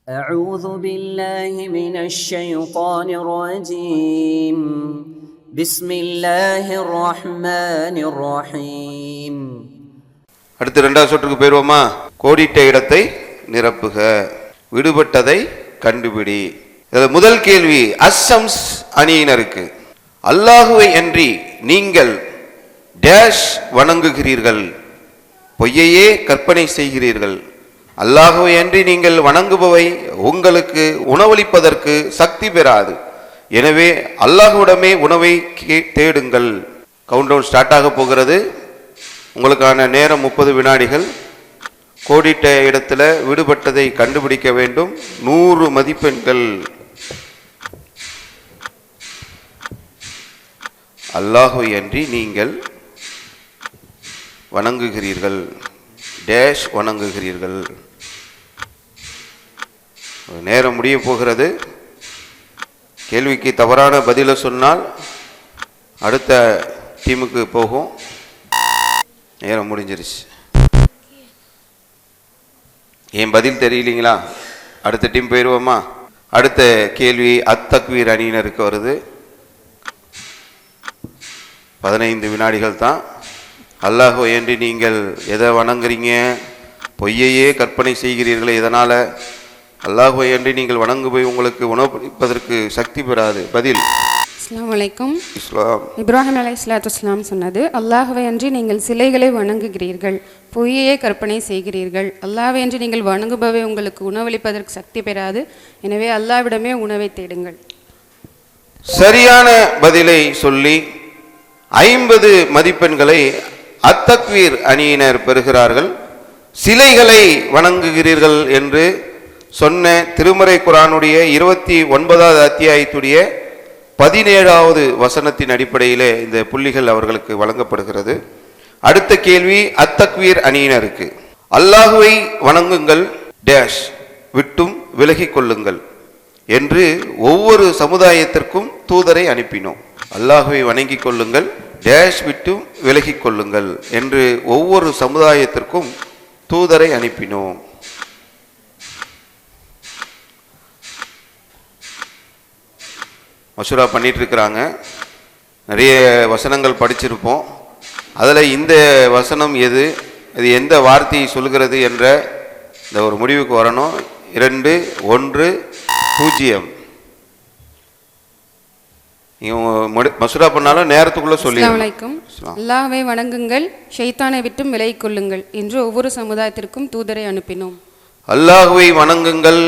أعوذ بالله من الشيطان الرجيم بسم الله الرحمن الرحيم. அடுத்து இரண்டாவது சுற்றுக்கு போயிருவோமா? கோடிட்ட இடத்தை நிரப்புக, விடுபட்டதை கண்டுபிடி. முதல் கேள்வி அஸ்ஸம்ஸ் அணியினருக்கு, அல்லாஹுவை அன்றி நீங்கள் டேஷ் வணங்குகிறீர்கள், பொய்யையே கற்பனை செய்கிறீர்கள். அல்லாஹுவை அன்றி நீங்கள் வணங்குபவை உங்களுக்கு உணவளிப்பதற்கு சக்தி பெறாது. எனவே அல்லாஹுவிடமே உணவை தேடுங்கள். கவுண்டவுன் ஸ்டார்ட் ஆக போகிறது. உங்களுக்கான நேரம் 30 வினாடிகள். கோடிட்ட இடத்துல விடுபட்டதை கண்டுபிடிக்க வேண்டும். 100 மதிப்பெண்கள். அல்லாஹுவை அன்றி நீங்கள் வணங்குகிறீர்கள், டேஷ் வணங்குகிறீர்கள். நேரம் முடிய போகிறது. கேள்விக்கு தவறான பதிலை சொன்னால் அடுத்த டீமுக்கு போகும். நேரம் முடிஞ்சிருச்சு. ஏன் பதில் தெரியலீங்களா? அடுத்த டீம் போயிடுவோமா? அடுத்த கேள்வி அத்தக்வீர் அணியினருக்கு வருது. 15 வினாடிகள் தான். அல்லாஹ்வை அன்றி நீங்கள் எதை வணங்குறீங்க? பொய்யையே கற்பனை செய்கிறீர்களே, இதனால் அல்லாஹ்வை அன்றி நீங்கள் வணங்குபோய் உங்களுக்கு உணவளிப்பதற்கு சக்தி பெறாது. பதில் அஸ்ஸலாமு அலைக்கும். இஸ்லாம். இப்ராஹிம் அலைஹிஸ்ஸலாத்துஸ்ஸலாம் சொன்னது, அல்லாஹ்வை அன்றி நீங்கள் சிலைகளை வணங்குகிறீர்கள், பொய்யையே கற்பனை செய்கிறீர்கள். அல்லாஹ்வை அன்றி நீங்கள் வணங்குபவை உங்களுக்கு உணவளிப்பதற்கு சக்தி பெறாது. எனவே அல்லாஹ்விடமே உணவை தேடுங்கள். சரியான பதிலை சொல்லி 50 மதிப்பெண்களை அத்தக்வீர் அணியினர் பெறுகிறார்கள். சிலைகளை வணங்குகிறீர்கள் என்று சொன்ன திருமறை குர்ஆனுடைய 29வது அத்தியாயத்துடைய 17வது வசனத்தின் அடிப்படையிலே இந்த புள்ளிகள் அவர்களுக்கு வழங்கப்படுகிறது. அடுத்த கேள்வி அத்தக்வீர் அணியினருக்கு, அல்லாஹுவை வணங்குங்கள் டேஷ் விட்டும் விலகிக் கொள்ளுங்கள் என்று ஒவ்வொரு சமுதாயத்திற்கும் தூதரை அனுப்பினோம். அல்லாஹுவை வணங்கிக் கொள்ளுங்கள், டேஷ் விட்டும் விலகிக் கொள்ளுங்கள் என்று ஒவ்வொரு சமுதாயத்திற்கும் தூதரை அனுப்பினோம். மசூரா பண்ணிட்டு இருக்கிறாங்க. நிறைய வசனங்கள் படிச்சிருப்போம். அதில் இந்த வசனம் எது, இது எந்த வார்த்தையை சொல்கிறது என்ற இந்த ஒரு முடிவுக்கு வரணும். 2, 1, 0. மசூரா பண்ணாலும் நேரத்துக்குள்ள சொல்லி. அல்லாஹ்வை வணங்குங்கள், ஷைத்தானை விட்டும் விலகிக் கொள்ளுங்கள் என்று ஒவ்வொரு சமுதாயத்திற்கும் தூதரை அனுப்பினோம். அல்லாஹுவை வணங்குங்கள்,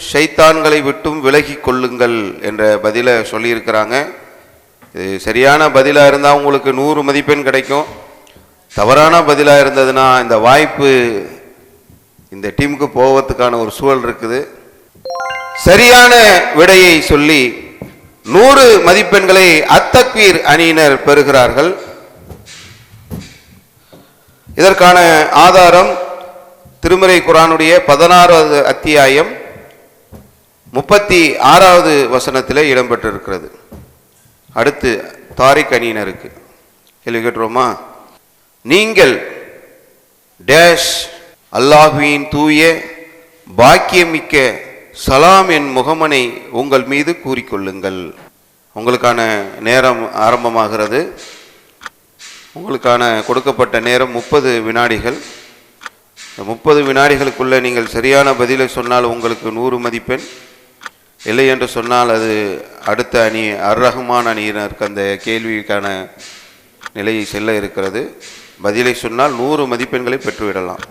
ஷைத்தான்களை விட்டும் விலகி கொள்ளுங்கள் என்ற பதிலை சொல்லியிருக்கிறாங்க. இது சரியான பதிலாக இருந்தால் உங்களுக்கு 100 மதிப்பெண் கிடைக்கும். தவறான பதிலாக இருந்ததுன்னா இந்த வாய்ப்பு இந்த டீமுக்கு போவதுக்கான ஒரு சூழல் இருக்குது. சரியான விடையை சொல்லி 100 மதிப்பெண்களை அத்தக்வீர் அணியினர் பெறுகிறார்கள். இதற்கான ஆதாரம் திருமறை குர்ஆனுடைய 16வது அத்தியாயம் 36வது வசனத்தில் இடம்பெற்றிருக்கிறது. அடுத்து தாரிக் அணியினருக்கு கேள்வி கேட்டுருவோமா? நீங்கள் டேஷ் அல்லாஹ்வின் தூய பாக்கியமிக்க சலாம் என் முகமனை உங்கள் மீது கூறிக்கொள்ளுங்கள். உங்களுக்கான நேரம் ஆரம்பமாகிறது. உங்களுக்கான கொடுக்கப்பட்ட நேரம் 30 வினாடிகள். 30 வினாடிகளுக்குள்ளே நீங்கள் சரியான பதிலை சொன்னால் உங்களுக்கு 100 மதிப்பெண். இல்லை என்று சொன்னால் அது அடுத்த அணி அர்-ரஹ்மான் அணியினருக்கு அந்த கேள்விக்கான நிலையை செல்ல இருக்கிறது. பதிலை சொன்னால் 100 மதிப்பெண்களை பெற்றுவிடலாம்.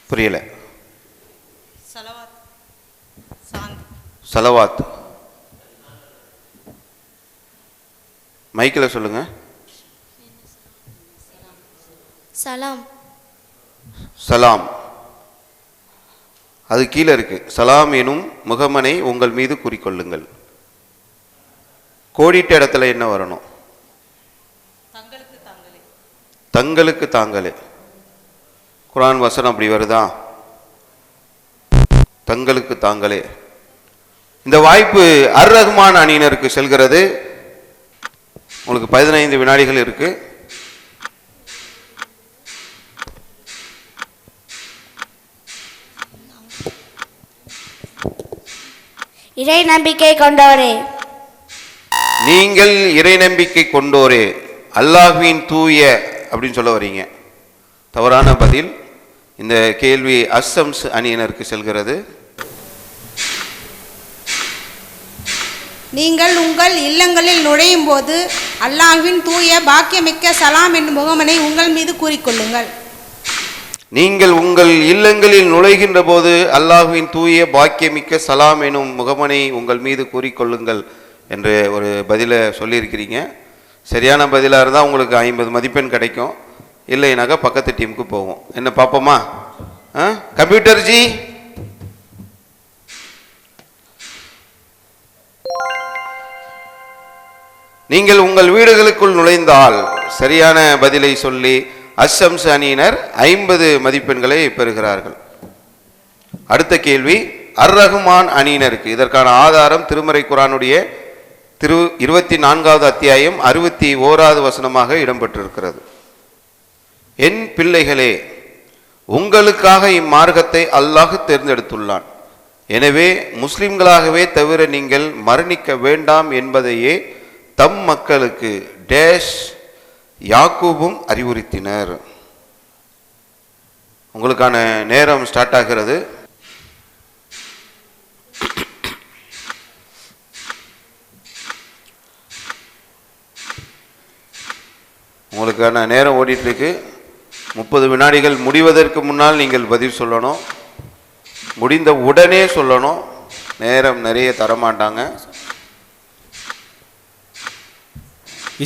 புரியல. சலவாத் மைக்கில் சொல்லுங்க. சலாம். சலாம் அது கீழே இருக்கு. சலாம் எனும் முகமனை உங்கள் மீது கூறிக்கொள்ளுங்கள். கோடிட்ட இடத்துல என்ன வரணும்? தங்களுக்கு தாங்களே. குர்ஆன் வசனம் அப்படி வருதா? தங்களுக்கு தாங்களே. இந்த வாய்ப்பு அர்-ரஹ்மான் அணியினருக்கு செல்கிறது. உங்களுக்கு 15 வினாடிகள் இருக்கு. இறை நம்பிக்கை கொண்டோரே. நீங்கள் இறை நம்பிக்கை கொண்டோரே, அல்லாஹ்வின் தூய அப்படின்னு சொல்ல வரீங்க. தவறான பதில். இந்த கேள்வி அஸ்ஸம்ஸ் அணியினருக்கு செல்கிறது. நீங்கள் உங்கள் இல்லங்களில் நுழையும் போது அல்லாஹ்வின் தூய பாக்கியமிக்க சலாம் என்னும் முகமனை உங்கள் மீது கூறிக்கொள்ளுங்கள். நீங்கள் உங்கள் இல்லங்களில் நுழைகின்ற போது அல்லாஹ்வின் தூய பாக்கியமிக்க சலாம் எனும் முகமனை உங்கள் மீது கூறிக்கொள்ளுங்கள் என்று ஒரு பதிலை சொல்லியிருக்கிறீங்க. சரியான பதிலாக இருந்தால் உங்களுக்கு 50 மதிப்பெண் கிடைக்கும். இல்லைனாக்கா பக்கத்து டீமுக்கு போவோம். என்ன பார்ப்போமா? கம்ப்யூட்டர் ஜி, நீங்கள் உங்கள் வீடுகளுக்குள் நுழைந்தால் சரியான பதிலை சொல்லி அஸ்ஸம்ஸ் அணியினர் 50 மதிப்பெண்களை பெறுகிறார்கள். அடுத்த கேள்வி அர் ரஹ்மான் அணியினருக்கு. இதற்கான ஆதாரம் திருமறை குர்ஆனுடைய 24வது அத்தியாயம் 61வது வசனமாக இடம்பெற்றிருக்கிறது. என் பிள்ளைகளே, உங்களுக்காக இம்மார்க்கத்தை அல்லாஹ் தேர்ந்தெடுத்துள்ளான். எனவே முஸ்லிம்களாகவே தவிர நீங்கள் மரணிக்க வேண்டாம் என்பதையே தம் மக்களுக்கு டேஷ் யாக்கூபும் அறிவுறுத்தினர். உங்களுக்கான நேரம் ஸ்டார்ட் ஆகிறது. உங்களுக்கான நேரம் ஓடிட்டு இருக்கு. 30 வினாடிகள் முடிவதற்கு முன்னால் நீங்கள் பதில் சொல்லணும். முடிந்த உடனே சொல்லணும். நேரம் நிறைய தரமாட்டாங்க.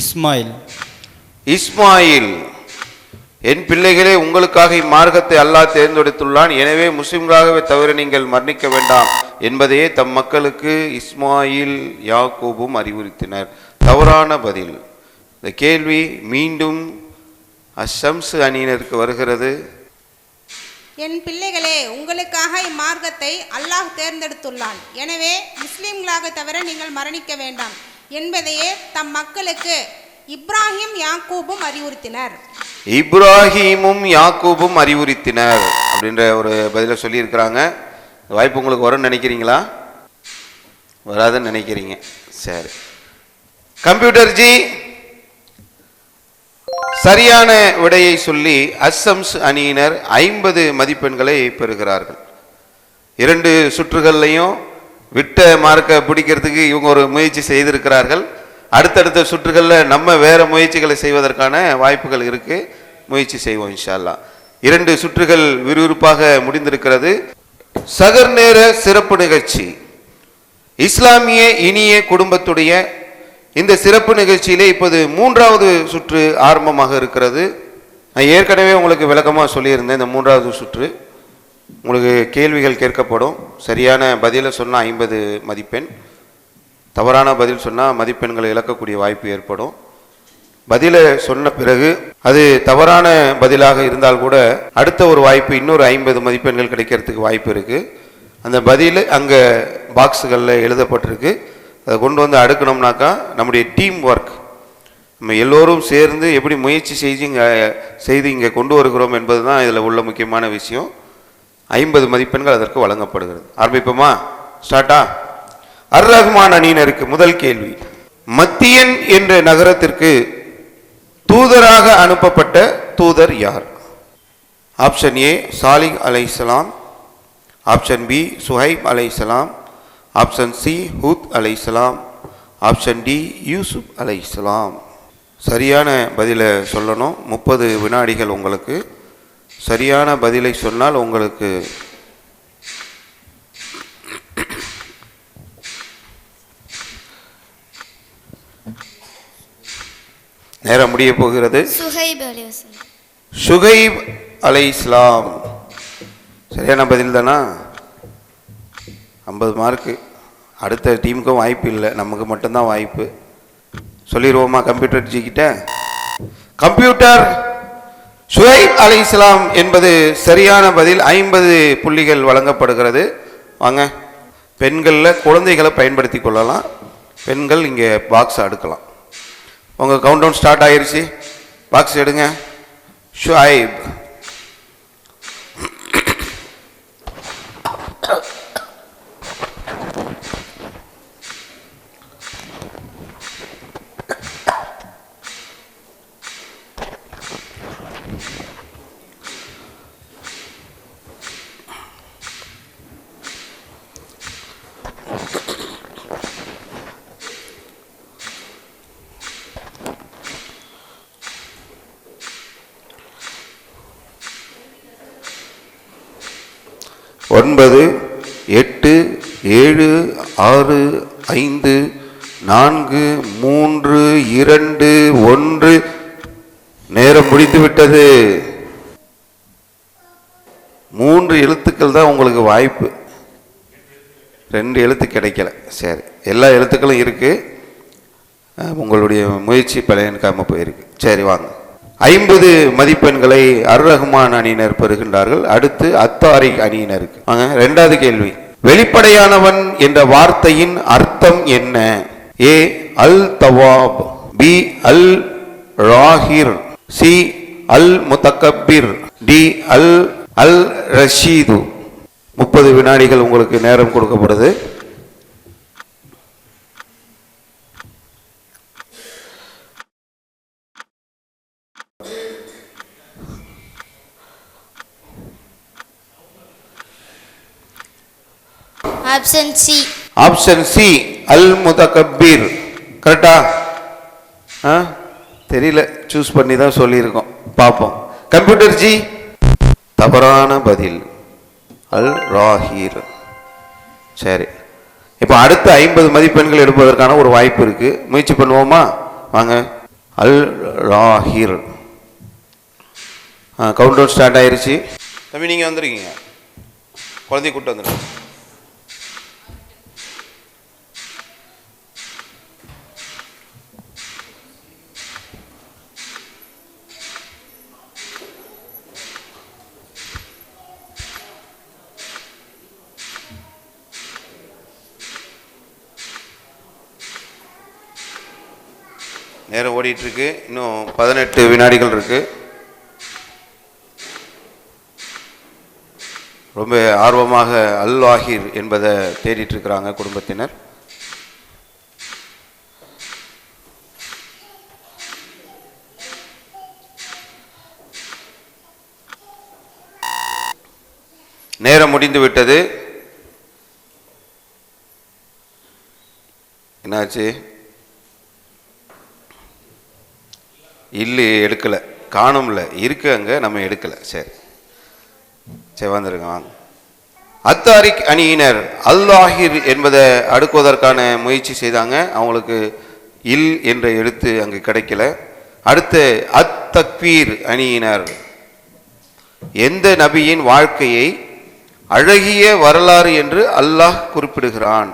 இஸ்மாயில். இஸ்மாயில், என் பிள்ளைகளே, உங்களுக்காக இம்மார்க்கத்தை அல்லாஹ் தேர்ந்தெடுத்துள்ளான். எனவே முஸ்லிம்களாகவே தவிர நீங்கள் மரணிக்க வேண்டாம் என்பதையே தம் மக்களுக்கு இஸ்மாயில் யாக்கூபும் அறிவுறுத்தினர். தவறான பதில். இந்த கேள்வி மீண்டும் அஸ்ஸம்ஸ் அணியினருக்கு வருகிறது. என் பிள்ளைகளே, உங்களுக்காக இம்மார்க்கத்தை அல்லாஹ் தேர்ந்தெடுத்துள்ளான். எனவே முஸ்லிம்களாக தவிர நீங்கள் மரணிக்க வேண்டாம் என்பதையே தம் மக்களுக்கு இப்ராஹிம் யாக்கூபும் அறிவுறுத்தினர். இப்ராஹிமும் யாக்கூபும் அறிவுறுத்தினர் அப்படின்ற ஒரு பதிலை சொல்லியிருக்கிறாங்க. வாய்ப்பு உங்களுக்கு வரும்னு நினைக்கிறீங்களா? வராதுன்னு நினைக்கிறீங்க. சரி, கம்ப்யூட்டர் ஜி, சரியான விடையை சொல்லி அஸ்ஸம்ஸ் அணியினர் 50 மதிப்பெண்களை பெறுகிறார்கள். 2 சுற்றுகள்லையும் விட்ட மார்க்கை பிடிக்கிறதுக்கு இவங்க ஒரு முயற்சி செய்திருக்கிறார்கள். அடுத்தடுத்த சுற்றுகளில் நம்ம வேற முயற்சிகளை செய்வதற்கான வாய்ப்புகள் இருக்கு. முயற்சி செய்வோம் இன்ஷா அல்லாஹ். 2 சுற்றுகள் விறுவிறுப்பாக முடிந்திருக்கிறது. சகர் நேர சிறப்பு நிகழ்ச்சி, இஸ்லாமிய இனிய குடும்பத்துடைய இந்த சிறப்பு நிகழ்ச்சியிலே இப்போது 3வது சுற்று ஆரம்பமாக இருக்கிறது. நான் ஏற்கனவே உங்களுக்கு விளக்கமாக சொல்லியிருந்தேன். இந்த 3வது சுற்று உங்களுக்கு கேள்விகள் கேட்கப்படும். சரியான பதிலை சொன்னால் 50 மதிப்பெண், தவறான பதில் சொன்னால் மதிப்பெண்களை இழக்கக்கூடிய வாய்ப்பு ஏற்படும். பதிலை சொன்ன பிறகு அது தவறான பதிலாக இருந்தால் கூட அடுத்த ஒரு வாய்ப்பு, இன்னொரு 50 மதிப்பெண்கள் கிடைக்கிறதுக்கு வாய்ப்பு இருக்குது. அந்த பதில் அங்கே பாக்ஸுகளில் எழுதப்பட்டிருக்கு. அதை கொண்டு வந்து அடுக்கணும்னாக்கா நம்முடைய டீம் ஒர்க், நம்ம எல்லோரும் சேர்ந்து எப்படி முயற்சி செய்து இங்கே கொண்டு வருகிறோம் என்பது தான் இதில் உள்ள முக்கியமான விஷயம். 50 மதிப்பெண்கள் அதற்கு வழங்கப்படுகிறது. ஆரம்பிப்போமா? ஸ்டார்ட்டா? அர் ரஹ்மான் அணியினருக்கு முதல் கேள்வி. மத்தியன் என்ற நகரத்திற்கு தூதராக அனுப்பப்பட்ட தூதர் யார்? ஆப்ஷன் ஏ சாலிஹ் அலைஹிஸ்ஸலாம், ஆப்ஷன் பி சுஹைப் அலைஹிஸ்ஸலாம், ஆப்ஷன் சி ஹூத் அலைஹிஸ்ஸலாம், ஆப்ஷன் டி யூசுப் அலைஹிஸ்ஸலாம். சரியான பதிலை சொல்லணும். 30 வினாடிகள் உங்களுக்கு. சரியான பதிலை சொன்னால் உங்களுக்கு நேரம் முடிய போகிறது. சுஹைப் அலைஹிஸ்ஸலாம் சரியான பதில் தானா? 50 மார்க்கு. அடுத்த டீமுக்கும் வாய்ப்பு இல்லை, நமக்கு மட்டும்தான் வாய்ப்பு. சொல்லிடுவோமா கம்ப்யூட்டர் ஜிக்கிட்ட? கம்ப்யூட்டர், சுஹைப் அலைஹிஸ்ஸலாம் என்பது சரியான பதில். 50 புள்ளிகள் வழங்கப்படுகிறது. வாங்க, பெண்களில் குழந்தைகளை பயன்படுத்தி கொள்ளலாம். பெண்கள் இங்கே பாக்ஸ் அடுக்கலாம். உங்கள் கவுண்டவுன் ஸ்டார்ட் ஆயிருச்சு. பாக்ஸ் எடுங்க. ஷுஐப். ஒன்பது, 8, 7, 6, 5, 4, 3, 2, 1. நேரம் முடிந்து விட்டது. 3 எழுத்துக்கள் தான் உங்களுக்கு வாய்ப்பு. 2 எழுத்து கிடைக்கல. சரி, எல்லா எழுத்துக்களும் இருக்கு. உங்களுடைய முயற்சி பலனளிக்காம போயிருக்கு. சரி, வாங்க. 50 மதிப்பெண்களை அர்-ரஹ்மான் அணியினர் பெறுகின்றார்கள். அடுத்து அத்தாரிக் அணியினருக்கு. வாங்க, 2வது கேள்வி. வெளிப்படையானவன் என்ற வார்த்தையின் அர்த்தம் என்ன? ஏ அல் தவாப், பி அல் ராஹிர், சி அல் முத்தக்கபிர், டி அல் அல் ரஷீது. 30 வினாடிகள் உங்களுக்கு நேரம் கொடுக்கப்படுது. Option C. ஆப்ஷன் சி அல் முத்தக்கபிர். கரெக்டா? தெரியல, சூஸ் பண்ணி தான் சொல்லியிருக்கோம். பார்ப்போம். கம்ப்யூட்டர் ஜி, தவறான பதில் அல் ராஹிர். சரி, இப்போ அடுத்த 50 மதிப்பெண்கள் எடுப்பதற்கான ஒரு வாய்ப்பு இருக்கு. முயற்சி பண்ணுவோமா? வாங்க. அல் ராஹிர். கவுண்டவுன் ஸ்டார்ட் ஆயிருச்சு. தம்பி, நீங்கள் வந்துருக்கீங்க, குழந்தைய கூப்பிட்டு வந்துடுங்க. நேரம் ஓடிட்டு இருக்கு. இன்னும் 18 வினாடிகள் இருக்கு. ரொம்ப ஆர்வமாக அல் வாஹிர் என்பதை தேடிட்டு இருக்கிறாங்க குடும்பத்தினர். நேரம் முடிந்து விட்டது. என்னாச்சு? இல்லை, எடுக்கலை. காணும்ல, இருக்கு அங்கே, நம்ம எடுக்கலை. சரி சரி, வந்துருங்க, வாங்க. அத்தாரிக் அணியினர் அல்-லாஹிர் என்பதை அடுக்குவதற்கான முயற்சி செய்தாங்க. அவங்களுக்கு இல் என்ற எழுத்து அங்கு கிடைக்கல. அடுத்து அத்-தக்வீர் அணியினர் எந்த நபியின் வாழ்க்கையை அழகிய வரலாறு என்று அல்லாஹ் குறிப்பிடுகிறான்?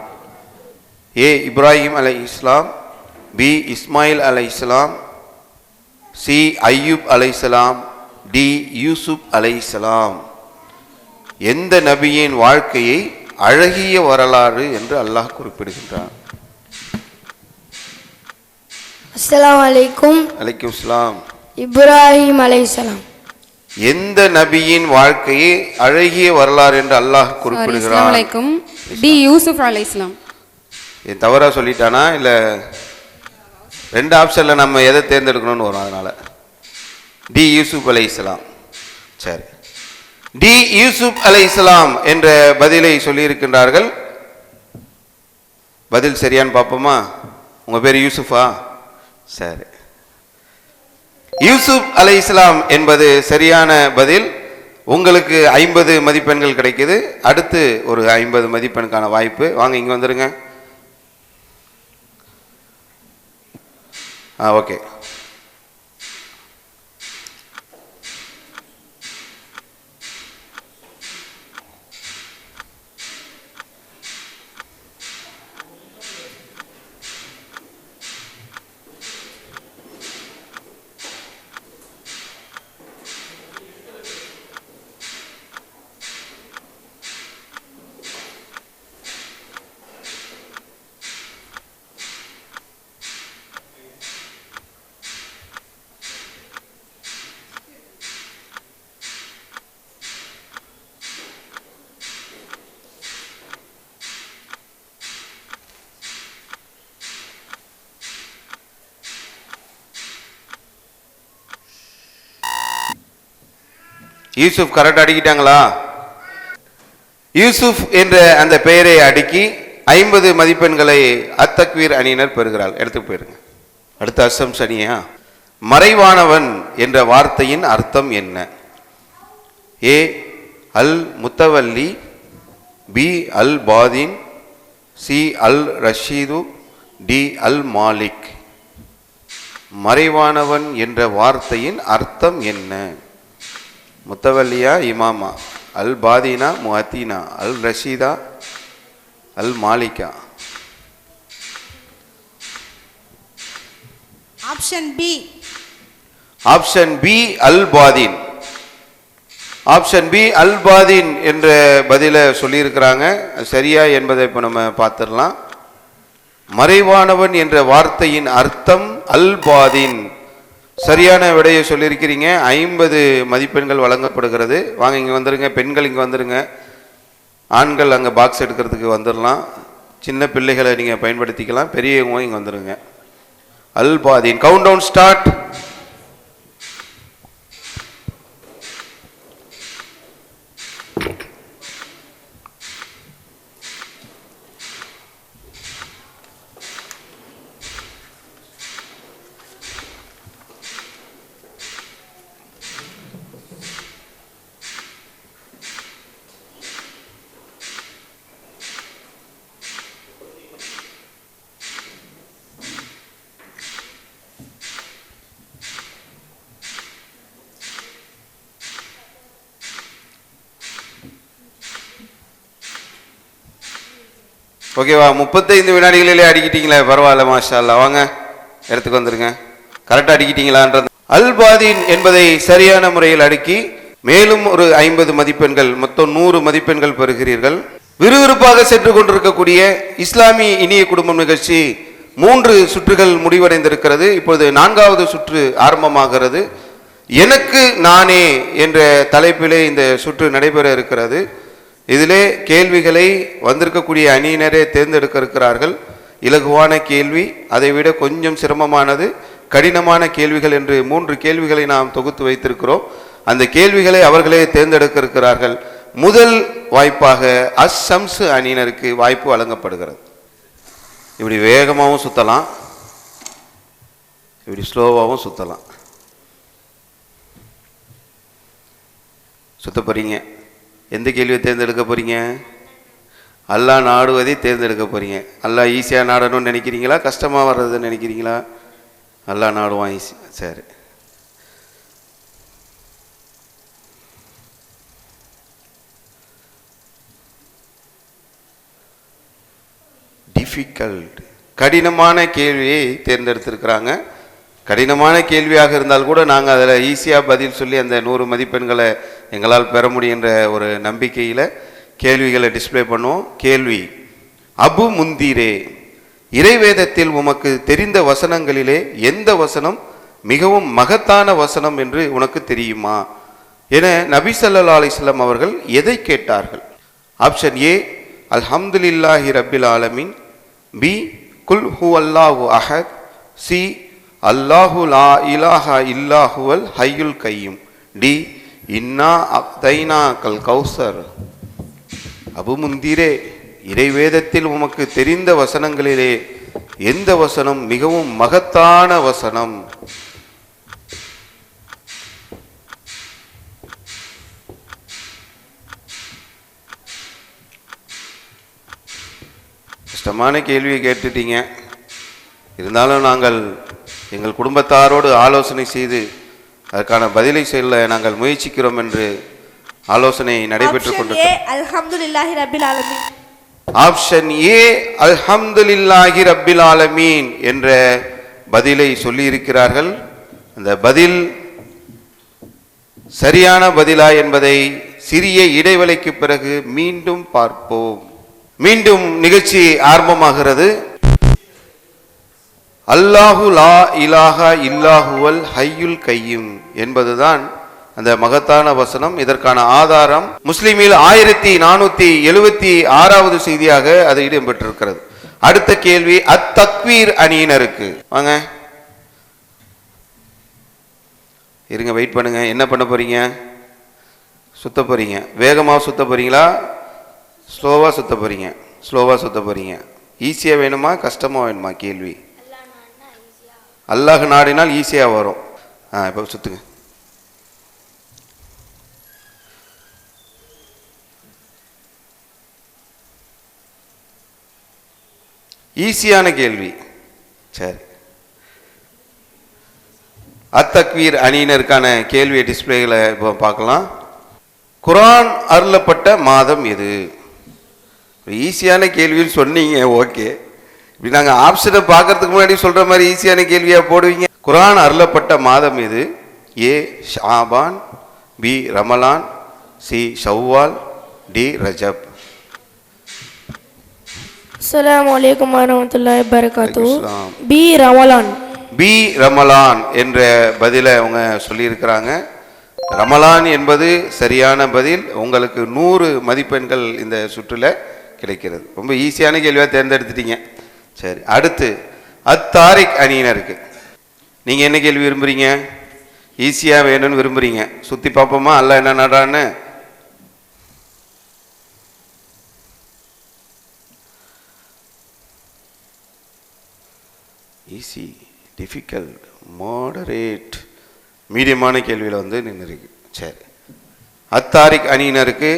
ஏ இப்ராஹிம் அலைஹிஸ்ஸலாம், பி இஸ்மாயில் அலைஹிஸ்ஸலாம், சி ஐயூப் அலைஹிஸ்ஸலாம், டி யூசுப் அலைஹிஸ்ஸலாம். எந்த நபியின் வாழ்க்கையை அழகிய வரலாறு என்று அல்லாஹ் குறிப்பிடுகின்றான்? அஸ்ஸலாமு அலைக்கும். அலைக்கும் ஸலாம். இப்ராஹிம் அலைஹிஸ்ஸலாம். எந்த நபியின் வாழ்க்கையை அழகிய வரலாறு என்று அல்லாஹ் குறிப்பிடுகிறான்? அலைக்கும். டி யூசுப் அலைஹிஸ்ஸலாம். இது தவறா சொல்லிட்டானா இல்ல? 2 ஆப்ஷன்ல நம்ம எதை தேர்ந்தெடுக்கணும்னு வரும், அதனால டி யூசுப் அலைஹிஸ்ஸலாம். சரி, டி யூசுப் அலைஹிஸ்ஸலாம் என்ற பதிலை சொல்லியிருக்கின்றார்கள். பதில் சரியான்னு பார்ப்போமா? உங்க பேர் யூசுஃபா? சரி, யூசுப் அலைஹிஸ்ஸலாம் என்பது சரியான பதில். உங்களுக்கு 50 மதிப்பெண்கள் கிடைக்குது. அடுத்து ஒரு 50 மதிப்பெண்ணுக்கான வாய்ப்பு. வாங்க, இங்க வந்துருங்க. ஓகே. யூசுப் கரெக்ட் அடிக்கிட்டாங்களா? யூசுப் என்ற அந்த பெயரை அடுக்கி 50 மதிப்பெண்களை அத்தக்வீர் அணியினர் பெறுகிறார். எடுத்துட்டு போயிருங்க. அடுத்த அசம்ஸ் அணியா, மறைவானவன் என்ற வார்த்தையின் அர்த்தம் என்ன? ஏ அல் முத்தவல்லி, பி அல் பாதீன், சி அல் ரஷீது, டி அல் மாலிக். மறைவானவன் என்ற வார்த்தையின் அர்த்தம் என்ன? முத்தவல்லியா இமாமா, அல் பாதீனா முஹத்தீனா, அல் ரஷீதா, அல் மாலிகா? Option B. ஆப்ஷன் பி அல் பாதீன். ஆப்ஷன் பி அல் பாதீன் என்ற பதிலை சொல்லியிருக்கிறாங்க. சரியா என்பதை இப்போ நம்ம பார்த்துடலாம். மறைவானவன் என்ற வார்த்தையின் அர்த்தம் அல் பாதீன். சரியான விடையை சொல்லியிருக்கிறீங்க. 50 மதிப்பெண்கள் வழங்கப்படுகிறது. வாங்க இங்கே வந்துருங்க. பெண்கள் இங்கே வந்துருங்க. ஆண்கள் அங்கே பாக்ஸ் எடுக்கிறதுக்கு வந்துடலாம். சின்ன பிள்ளைகளை நீங்கள் பயன்படுத்திக்கலாம். பெரியவங்க இங்கே வந்துருங்க. அல் பாதீன். Countdown start. ஓகேவா? 35 வினாடிகளிலே அடிக்கிட்டீங்களே, பரவாயில்ல, மாஷா அல்லாஹ். வாங்க இடத்துக்கு வந்துருங்க. கரெக்டாக அடிக்கிட்டீங்களான்றது. அல் பாதீன் என்பதை சரியான முறையில் அடுக்கி மேலும் ஒரு 50 மதிப்பெண்கள், மொத்தம் 100 மதிப்பெண்கள் பெறுகிறீர்கள். விறுவிறுப்பாக சென்று கொண்டிருக்கக்கூடிய இஸ்லாமிய இனிய குடும்பம் நிகழ்ச்சி 3 சுற்றுகள் முடிவடைந்திருக்கிறது. இப்பொழுது 4வது சுற்று ஆரம்பமாகிறது. எனக்கு நானே என்ற தலைப்பிலே இந்த சுற்று நடைபெற இருக்கிறது. இதிலே கேள்விகளை வந்திருக்கக்கூடிய அணியினரே தேர்ந்தெடுக்க இருக்கிறார்கள். இலகுவான கேள்வி, அதைவிட கொஞ்சம் சிரமமானது, கடினமான கேள்விகள் என்று 3 கேள்விகளை நாம் தொகுத்து வைத்திருக்கிறோம். அந்த கேள்விகளை அவர்களே தேர்ந்தெடுக்க இருக்கிறார்கள். முதல் வாய்ப்பாக அஸ்ஸம்ஸ் அணியினருக்கு வாய்ப்பு வழங்கப்படுகிறது. இப்படி வேகமாகவும் சுற்றலாம், இப்படி ஸ்லோவாகவும் சுற்றலாம். சுத்த போறீங்க. எந்த கேள்வியை தேர்ந்தெடுக்க போறீங்க? அல்லாஹ் நாடுவதை தேர்ந்தெடுக்க போறீங்க. அல்லாஹ் ஈஸியாக நாடணும்னு நினைக்கிறீங்களா, கஷ்டமாக வர்றதுன்னு நினைக்கிறீங்களா? அல்லாஹ் நாடுவான் ஈஸி. சரி, டிஃபிகல்ட், கடினமான கேள்வியை தேர்ந்தெடுத்திருக்கிறாங்க. கடினமான கேள்வியாக இருந்தால் கூட நாங்கள் அதில் ஈஸியாக பதில் சொல்லி அந்த 100 மதிப்பெண்களை எங்களால் பெற முடியுன்ற ஒரு நம்பிக்கையில் கேள்விகளை டிஸ்பிளே பண்ணுவோம். கேள்வி: அபு முந்தீரே, இறைவேதத்தில் உமக்கு தெரிந்த வசனங்களிலே எந்த வசனம் மிகவும் மகத்தான வசனம் என்று உனக்கு தெரியுமா என நபி ஸல்லல்லாஹு அலைஹி வஸல்லம் அவர்கள் எதை கேட்டார்கள்? ஆப்ஷன் ஏ அல்ஹம்துலில்லாஹி ரப்பில் ஆலமீன், பி குல் ஹுவல்லாஹு அஹத், சி அல்லாஹு லா இலாஹா இல்லாஹுவல் ஹய்யுல் கையும், டி இன்னா அக்தைனா கல் கௌசர். அபு முந்தீரே, இறைவேதத்தில் உமக்கு தெரிந்த வசனங்களிலே எந்த வசனம் மிகவும் மகத்தான வசனம்? கஷ்டமான கேள்வியை கேட்டுட்டீங்க. இருந்தாலும் நாங்கள் எங்கள் குடும்பத்தாரோடு ஆலோசனை செய்து அதற்கான பதிலை சொல்ல நாங்கள் முயற்சிக்கிறோம் என்று ஆலோசனை நடைபெற்றுக் கொண்டிருக்கிறது. அல்ஹம்துலில்லாஹி ரப்பில் ஆலமீன். ஆப்ஷன் ஏ அல்ஹம்துலில்லாஹி ரப்பில் ஆலமீன் என்ற பதிலை சொல்லி இருக்கிறார்கள். அந்த பதில் சரியான பதிலா என்பதை சிறிய இடைவெளிக்கு பிறகு மீண்டும் பார்ப்போம். மீண்டும் நிகழ்ச்சி ஆரம்பமாகிறது. அல்லாஹு லா இலாஹா இல்லாஹுவல் ஹய்யுல் கையும் என்பதுதான் அந்த மகத்தான வசனம். இதற்கான ஆதாரம் முஸ்லிமில் 1476வது செய்தியாக அது இடம்பெற்றிருக்கிறது. அடுத்த கேள்வி அத்தக்வீர் அணியினருக்கு. வாங்க இருங்க, வெயிட் பண்ணுங்க. என்ன பண்ண போறீங்க? சுத்த போகிறீங்க. வேகமாக சுத்த போகிறீங்களா, ஸ்லோவாக சுத்த போகிறீங்க? ஸ்லோவாக சுத்த போகிறீங்க. ஈஸியாக வேணுமா கஷ்டமாக வேணுமா கேள்வி? அல்லாஹ் நாடினால் ஈஸியாக வரும். இப்போ சுற்றுங்க. ஈஸியான கேள்வி. சரி, அத்தக்வீர் அணியினருக்கான கேள்வி டிஸ்பிளேயில் இப்போ பார்க்கலாம். குர்ஆன் அருளப்பட்ட மாதம் எது? ஈஸியான கேள்வின்னு சொன்னீங்க, ஓகே. இப்படி நாங்கள் ஆப்ஷனை பார்க்கறதுக்கு முன்னாடி சொல்கிற மாதிரி ஈஸியான கேள்வியாக போடுவீங்க. குர்ஆன் அருளப்பட்ட மாதம் எது? ஏ ஷாபான், பி ரமலான், சி ஷவ்வால், டி ரஜப். அஸ்ஸலாமு அலைக்கும் வரஹ்மத்துல்லாஹி வபரகாத்துஹு. பி ரமலான். பி ரமலான் என்ற பதிலை அவங்க சொல்லியிருக்கிறாங்க. ரமலான் என்பது சரியான பதில். உங்களுக்கு 100 மதிப்பெண்கள் இந்த சுற்றில் கிடைக்கிறது. ரொம்ப ஈஸியான கேள்வியாக தேர்ந்தெடுத்துட்டீங்க. சரி, அடுத்து அத்தாரிக் அணியினருக்கு நீங்கள் என்ன கேள்வி விரும்புகிறீங்க? ஈஸியாக வேணும்னு விரும்புகிறீங்க. சுற்றி பார்ப்போமா அல்லாஹ் என்ன நடான்னு? ஈஸி, டிஃபிகல்ட், மாடரேட், மீடியமான கேள்வியில் வந்து நின்றுருக்கு. சரி, அத்தாரிக் அணியினருக்கு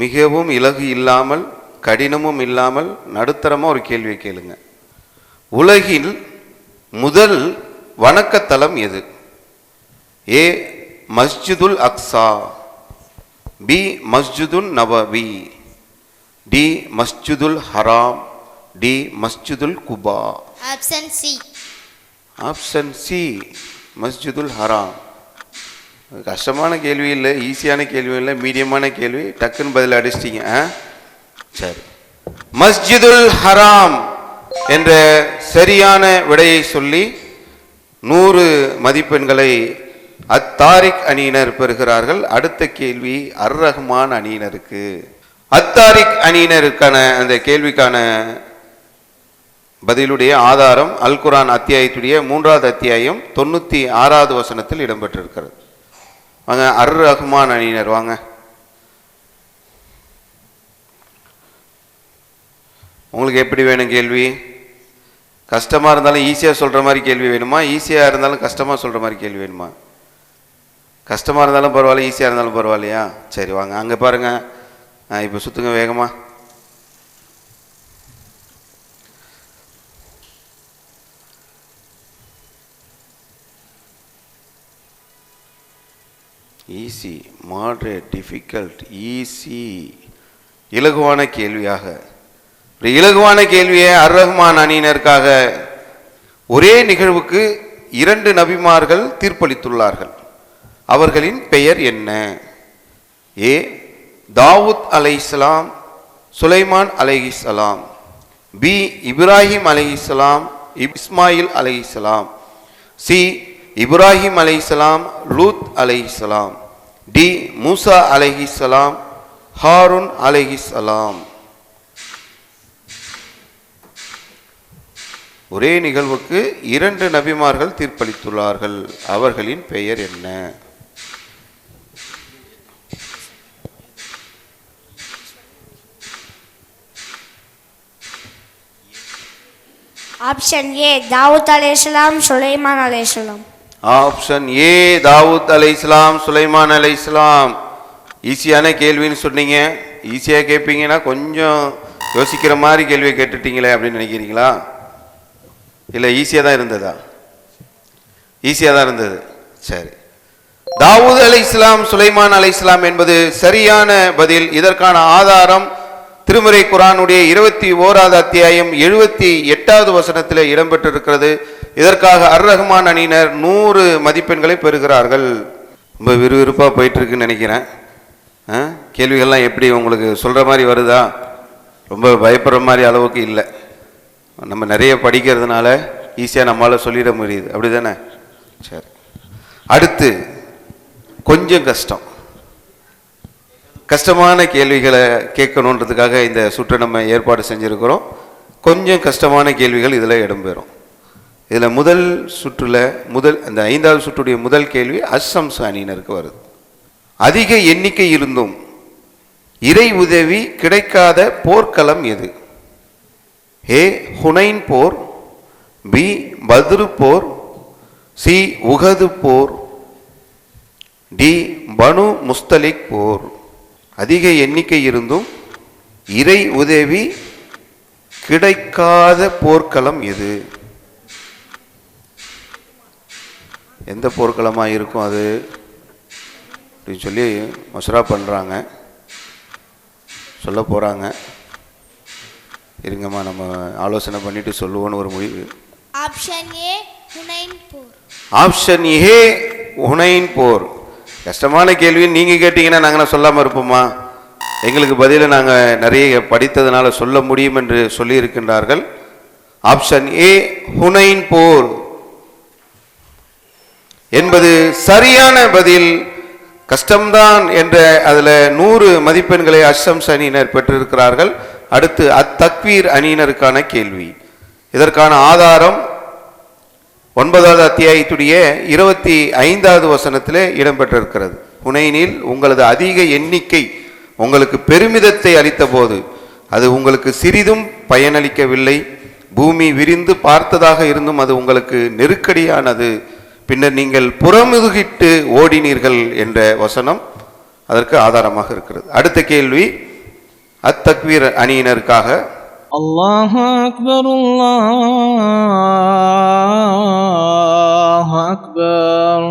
மிகவும் இலகு இல்லாமல் கடினமும் இல்லாமல் நடுத்தரமாக ஒரு கேள்வியை கேளுங்க. உலகில் முதல் வணக்கத்தலம் எது? ஏ மஸ்ஜிதுல் அக்ஸா, பி மஸ்ஜிதுல் நபவி, டி மஸ்ஜிதுல் ஹராம், D Masjidul Quba. Option C. Option C Masjidul ஹராம். கஷ்டமான கேள்வி இல்லை, ஈஸியான கேள்வி இல்லை, மீடியமான கேள்வி. டக்குன்னு பதில் அடிச்சிட்டிங்க. சரி, மஸ்ஜிதுல் ஹராம் என்ற சரியான விடையை சொல்லி 100 மதிப்பெண்களை அத்தாரிக் அணியினர் பெறுகிறார்கள். அடுத்த கேள்வி அர் ரஹ்மான் அணியினருக்கு. அத்தாரிக் அணியினருக்கான அந்த கேள்விக்கான பதிலுடைய ஆதாரம் அல் குர்ஆன் அத்தியாயத்துடைய 3வது அத்தியாயம் 96வது வசனத்தில் இடம்பெற்றிருக்கிறது. வாங்க, அர் ரஹ்மான் அணியினர் வாங்க. உங்களுக்கு எப்படி வேணும் கேள்வி? கஷ்டமாக இருந்தாலும் ஈஸியாக சொல்கிற மாதிரி கேள்வி வேணுமா, ஈஸியாக இருந்தாலும் கஷ்டமாக சொல்கிற மாதிரி கேள்வி வேணுமா? கஷ்டமாக இருந்தாலும் பரவாயில்ல, ஈஸியாக இருந்தாலும் பரவாயில்லையா? சரி வாங்க, அங்கே பாருங்கள். இப்போ சுற்றுங்க வேகமாக. ஈஸி, மாடரேட், டிஃபிகல்ட், ஈஸி, இலகுவான கேள்வியாக. இலகுவான கேள்வியை அர் ரஹ்மான் அணியினருக்காக ஒரே நிகழ்வுக்கு 2 நபிமார்கள் தீர்ப்பளித்துள்ளார்கள். அவர்களின் பெயர் என்ன? ஏ தாவூத் அலைஹிஸ்ஸலாம், சுலைமான் அலைஹிஸ்ஸலாம், பி இப்ராஹிம் அலைஹிஸ்ஸலாம், இஸ்மாயில் அலைஹிஸ்ஸலாம், சி இப்ராஹிம் அலைஹிஸ்ஸலாம், லூத் அலைஹிஸ்ஸலாம், டி மூசா அலைஹிஸ்ஸலாம், ஹாரூன் அலைஹிஸ்ஸலாம். ஒரே நிகழ்வுக்கு 2 நபிமார்கள் தீர்ப்பளித்துள்ளார்கள். அவர்களின் பெயர் என்ன? ஆப்ஷன் ஏ தாவூத் அலைஹிஸ்ஸலாம், சுலைமான் அலைஹிஸ்ஸலாம். ஆப்ஷன் ஏ தாவூத் அலைஹிஸ்ஸலாம், சுலைமான் அலைஹிஸ்ஸலாம். ஈஸியான கேள்வின்னு சொன்னீங்க. ஈஸியாக கேட்பீங்கன்னா கொஞ்சம் யோசிக்கிற மாதிரி கேள்வியை கேட்டுட்டீங்களே அப்படின்னு நினைக்கிறீங்களா? இல்லை, ஈஸியாக தான் இருந்ததா? ஈஸியாக தான் இருந்தது. சரி, தாவூத் அலைஹிஸ்ஸலாம், சுலைமான் அலைஹிஸ்ஸலாம் என்பது சரியான பதில். இதற்கான ஆதாரம் திருமறை குர்ஆனுடைய 21வது அத்தியாயம் 78வது வசனத்தில் இடம்பெற்றிருக்கிறது. இதற்காக அர் ரஹ்மான் அணியினர் 100 மதிப்பெண்களை பெறுகிறார்கள். ரொம்ப விறுவிறுப்பாக போயிட்டு இருக்குன்னு நினைக்கிறேன். கேள்விகள்லாம் எப்படி உங்களுக்கு சொல்கிற மாதிரி வருதா? ரொம்ப பயப்படுற மாதிரி அளவுக்கு இல்லை. நம்ம நிறைய படிக்கிறதுனால ஈஸியாக நம்மளால் சொல்லிட முடியுது, அப்படி தானே? சரி, அடுத்து கொஞ்சம் கஷ்டமான கேள்விகளை கேட்கணுன்றதுக்காக இந்த சுற்றை நம்ம ஏற்பாடு செஞ்சுருக்கிறோம். கொஞ்சம் கஷ்டமான கேள்விகள் இதில் இடம்பெறும். இதில் முதல் சுற்றில் அந்த 5வது சுற்றுடைய முதல் கேள்வி அஸ்ஸம்ஸ் அணியினருக்கு வருது. அதிக எண்ணிக்கை இருந்தும் இறை உதவி கிடைக்காத போர்க்களம் எது? ஏ ஹுனைன் போர், பி பத்ரு போர், சி உகது போர், டி பனு முஸ்தலிக் போர். அதிக எண்ணிக்கை இருந்தும் இறை உதவி கிடைக்காத போர்க்களம் எது? எந்த போர்க்களமாக இருக்கும் அது அப்படின்னு சொல்லி மசரா பண்ணுறாங்க, சொல்ல போகிறாங்க. இருங்கம்மா, நம்ம ஆலோசனை பண்ணிட்டு சொல்லுவோன்னு ஒரு முடிவு. ஆப்ஷன் ஏ ஹுனைன் போர். ஆப்ஷன் ஏ ஹுனைன் போர். கஷ்டமான கேள்வி நீங்கள் கேட்டீங்கன்னா நாங்கள் சொல்லாமல் இருப்போமா? எங்களுக்கு பதில நாங்கள் நிறைய படித்ததுனால சொல்ல முடியும் என்று சொல்லி இருக்கின்றார்கள். ஆப்ஷன் ஏ ஹுனைன் போர் என்பது சரியான பதில். கஷ்டம்தான் என்ற அதில் 100 மதிப்பெண்களை அஷம்ஸ் அணியினர் பெற்றிருக்கிறார்கள். அடுத்து அத்தக்வீர் அணியினருக்கான கேள்வி. இதற்கான ஆதாரம் 9வது அத்தியாயத்துடைய 25வது வசனத்திலே இடம்பெற்றிருக்கிறது. ஹுனைனில் உங்களது அதிக எண்ணிக்கை உங்களுக்கு பெருமிதத்தை அளித்த போது அது உங்களுக்கு சிறிதும் பயனளிக்கவில்லை. பூமி விரிந்து பார்த்ததாக இருந்தும் அது உங்களுக்கு நெருக்கடியானது. பின்னர் நீங்கள் புறமுதுகிட்டு ஓடினீர்கள் என்ற வசனம் அதற்கு ஆதாரமாக இருக்கிறது. அடுத்த கேள்வி அத்தக்வீர் அணியினருக்காக. அல்லாஹு அக்பர், அல்லாஹு அக்பர்.